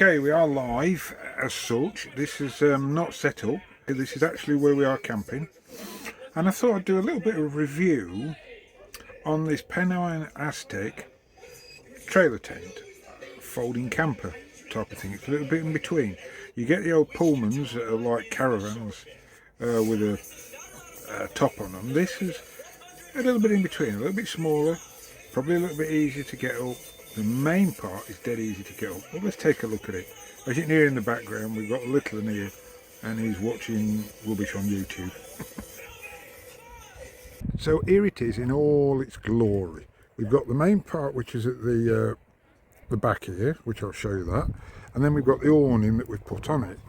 Okay, we are live as such. This is not set up. This is actually where we are camping. And I thought I'd do a little bit of review on this Pennine Aztec trailer tent, folding camper type of thing. It's a little bit in between. You get the old Pullmans that are like caravans with a top on them. This is a little bit in between, a little bit smaller, probably a little bit easier to get up. The main part is dead easy to get up. Well, let's take a look at it. As you can hear in the background, we've got Little one here, and he's watching rubbish on YouTube. So here it is in all its glory. We've got the main part, which is at the back here, which I'll show you that, and then we've got the awning that we've put on it.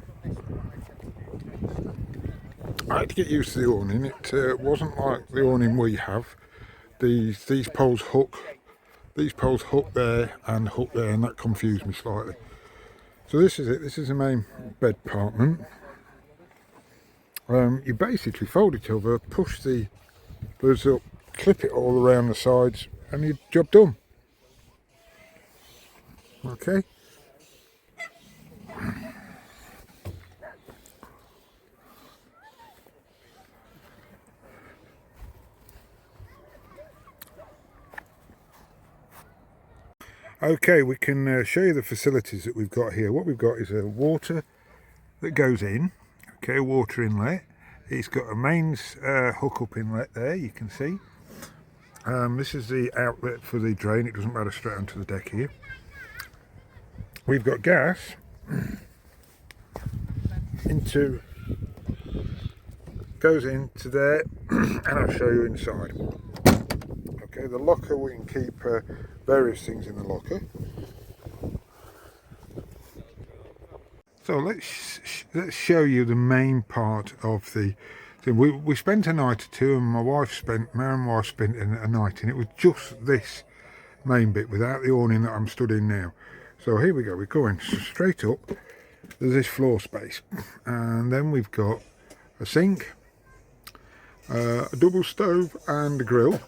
I had to get used to the awning. It wasn't like the awning we have. These poles hook. These poles hook there, and that confused me slightly. So this is it. This is the main bed compartment. You basically fold it over, push the hoods up, clip it all around the sides, and your job done. Okay. Okay, we can show you the facilities that we've got here. What we've got is a water that goes in, okay, a water inlet. It's got a mains hook-up inlet there, you can see. This is the outlet for the drain. It doesn't matter, straight onto the deck here. We've got gas goes into there, and I'll show you inside. Okay, the locker, we can keep various things in the locker. So let's show you the main part of the thing. We spent a night or two, and my and wife spent a night, and it was just this main bit without the awning that I'm stood in now. So here we go, we're going straight up. There's this floor space, and then we've got a sink, a double stove and a grill,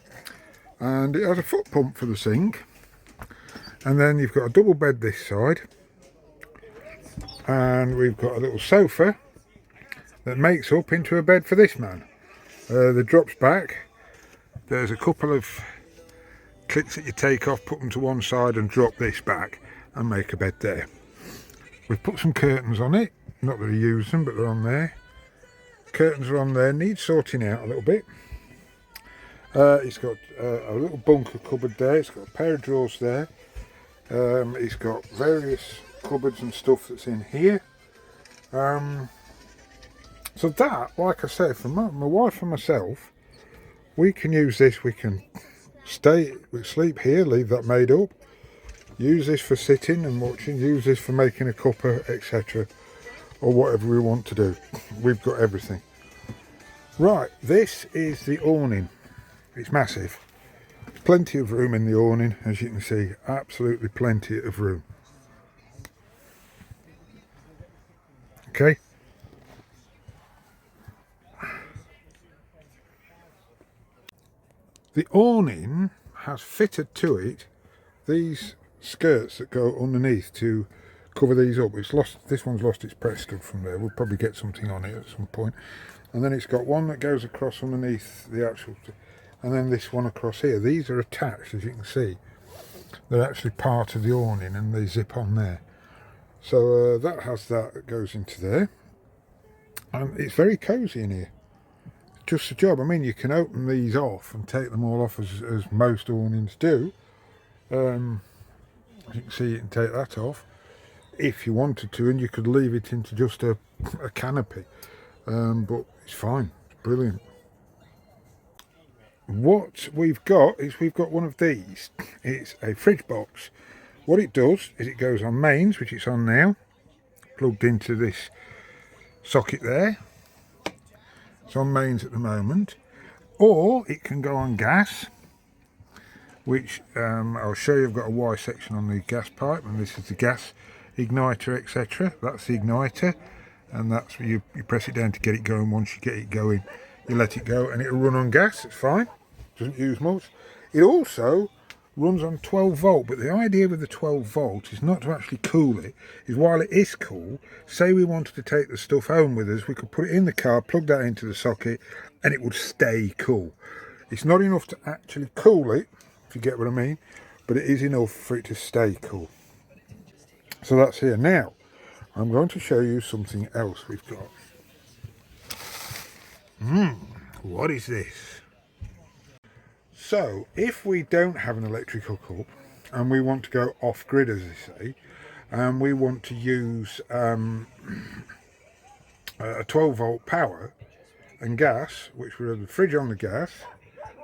and it has a foot pump for the sink. And then you've got a double bed this side, and we've got a little sofa that makes up into a bed for this man. That drops back. There's a couple of clips that you take off, put them to one side and drop this back and make a bed there. We've put some curtains on it, not that I use them, but they're on there. Curtains are on there, need sorting out a little bit. It's got a little bunker cupboard there, it's got a pair of drawers there. It's got various cupboards and stuff that's in here. So that, like I said, for my wife and myself, we can use this. We can sleep here, leave that made up, use this for sitting and watching, use this for making a cuppa, etc., or whatever we want to do. We've got everything. Right, this is the awning. It's massive. There's plenty of room in the awning, as you can see, absolutely plenty of room. Okay. The awning has fitted to it these skirts that go underneath to cover these up. This one's lost its press stud from there. We'll probably get something on it at some point. And then it's got one that goes across underneath the actual, and then this one across here. These are attached, as you can see. They're actually part of the awning, and they zip on there. So that goes into there. And it's very cosy in here. Just the job. I mean, you can open these off and take them all off as most awnings do. As you can see, you can take that off if you wanted to, and you could leave it into just a canopy. But it's fine. It's brilliant. What we've got is one of these. It's a fridge box. What it does is it goes on mains, which it's on now, plugged into this socket there. It's on mains at the moment, or it can go on gas, which I'll show you. I've got a Y section on the gas pipe, and this is the gas igniter, etc. That's the igniter, and that's where you press it down to get it going. Once you get it going, you let it go and it'll run on gas. It's fine, doesn't use much. It also runs on 12 volt, but the idea with the 12 volt is not to actually cool it, is while it is cool, say we wanted to take the stuff home with us, we could put it in the car, plug that into the socket, and it would stay cool. It's not enough to actually cool it, if you get what I mean, but it is enough for it to stay cool. So that's here. Now, I'm going to show you something else we've got. What is this? So, if we don't have an electric hookup and we want to go off grid, as they say, and we want to use a 12 volt power and gas, which we have the fridge on the gas,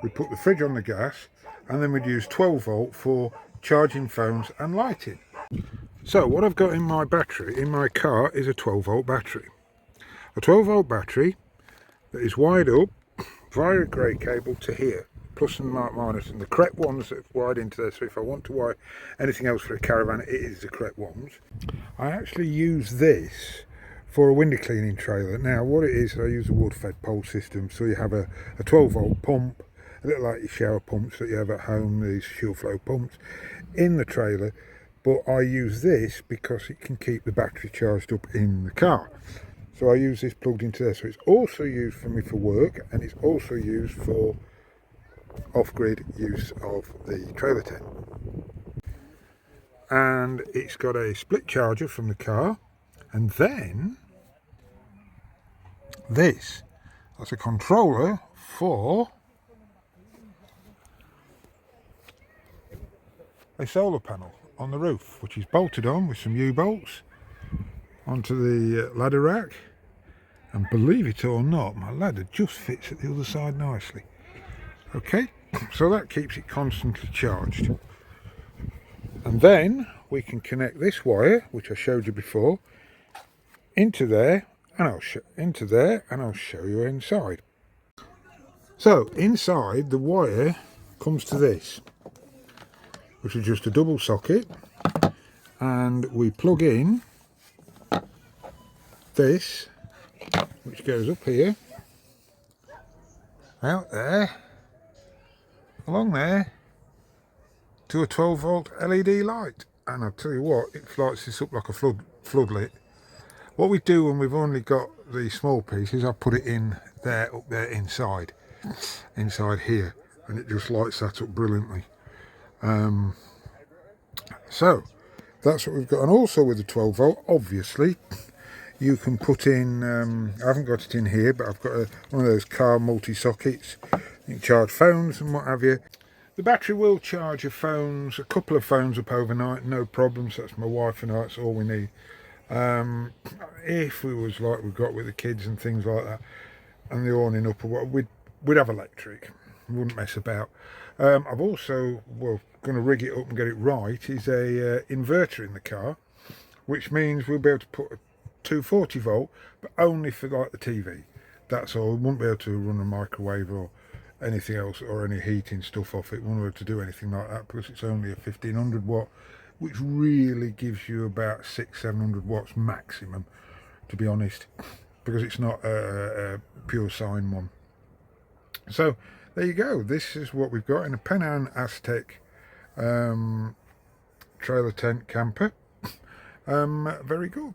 we put the fridge on the gas, and then we'd use 12 volt for charging phones and lighting. So what I've got in my battery, in my car, is a 12 volt battery. A 12 volt battery that is wired up via a grey cable to here, plus and minus, and the correct ones that are wired into there, so if I want to wire anything else for a caravan, it is the correct ones. I actually use this for a window cleaning trailer. Now what it is, I use a wood fed pole system, so you have a 12 volt pump, a little like your shower pumps that you have at home, these shore flow pumps, in the trailer, but I use this because it can keep the battery charged up in the car. So I use this plugged into there, so it's also used for me for work, and it's also used for off-grid use of the trailer tent. And it's got a split charger from the car, and then this, that's a controller for a solar panel on the roof, which is bolted on with some U-bolts onto the ladder rack, and believe it or not, my ladder just fits at the other side nicely. Okay, so that keeps it constantly charged. And then we can connect this wire, which I showed you before, into there, and I'll show you inside. So inside, the wire comes to this, which is just a double socket, and we plug in this, which goes up here, out there, along there, to a 12 volt LED light. And I'll tell you what, it lights this up like a floodlit. What we do when we've only got the small pieces, I put it in there, up there inside here, and it just lights that up brilliantly. So that's what we've got. And also with the 12 volt, obviously you can put in, I haven't got it in here, but I've got one of those car multi-sockets. You can charge phones and what have you. The battery will charge your phones, a couple of phones up overnight, no problems. That's my wife and I, that's all we need. If we was like we've got with the kids and things like that, and the awning up, or what, we'd have electric. We wouldn't mess about. I've also, well, going to rig it up and get it right, is a inverter in the car, which means we'll be able to put a 240 volt, but only for like the TV. That's all. We won't be able to run a microwave or anything else, or any heating stuff off it. We won't be able to do anything like that because it's only a 1500 watt, which really gives you about 600-700 watts maximum, to be honest, because it's not a pure sine one. So there you go. This is what we've got in a Pennine Aztec trailer tent camper. Very good.